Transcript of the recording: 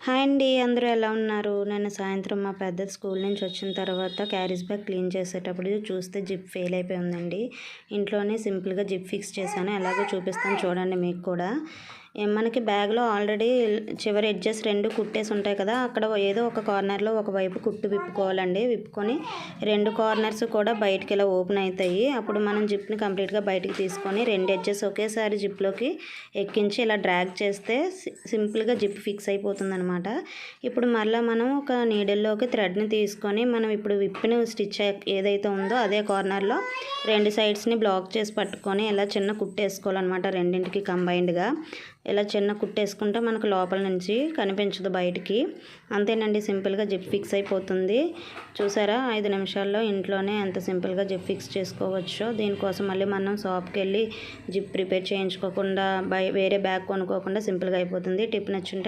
Hi అండి, అందరూ ఎలా ఉన్నారు? నేను సాయంత్రం మా పెద్ద స్కూల్ నుంచి వచ్చిన తర్వాత క్యారేజ్ బ్యాగ్ క్లీన్ చేసేటప్పుడు చూస్తే జిప్ ఫెయిల్ అయిపోయి ఉందండి. ఇంట్లోనే సింపుల్గా జిప్ ఫిక్స్ చేశాను. ఎలాగో చూపిస్తాను చూడండి. మీకు కూడా మనకి బ్యాగ్లో ఆల్రెడీ చివరి ఎడ్జెస్ రెండు కుట్టేసి ఉంటాయి కదా, అక్కడ ఏదో ఒక కార్నర్లో ఒకవైపు కుట్టు విప్పుకోవాలండి. విప్పుకొని రెండు కార్నర్స్ కూడా బయటికి ఇలా ఓపెన్ అవుతాయి. అప్పుడు మనం జిప్ని కంప్లీట్గా బయటికి తీసుకొని రెండు ఎడ్జెస్ ఒకేసారి జిప్లోకి ఎక్కించి ఇలా డ్రాగ్ చేస్తే సింపుల్గా జిప్ ఫిక్స్ అయిపోతుంది అనమాట. ఇప్పుడు మళ్ళీ మనం ఒక నీడిల్లోకి థ్రెడ్ని తీసుకొని మనం ఇప్పుడు విప్పిన స్టిచ్ ఏదైతే ఉందో అదే కార్నర్లో రెండు సైడ్స్ని బ్లాక్ చేసి పట్టుకొని ఇలా చిన్న కుట్టేసుకోవాలన్నమాట. రెండింటికి కంబైన్డ్గా ఇలా చిన్న కుట్టేసుకుంటే మనకు లోపల నుంచి కనిపించదు బయటికి. అంతేనండి, సింపుల్గా జిప్ ఫిక్స్ అయిపోతుంది. చూసారా, 5 నిమిషాల్లో ఇంట్లోనే ఎంత సింపుల్గా జిప్ ఫిక్స్ చేసుకోవచ్చో. దీనికోసం మళ్ళీ మనం షాప్కి వెళ్ళి జిప్ ప్రిపేర్ చేయించుకోకుండా వేరే బ్యాగ్ కొనుక్కోకుండా సింపుల్గా అయిపోతుంది. టిప్ నచ్చుంటే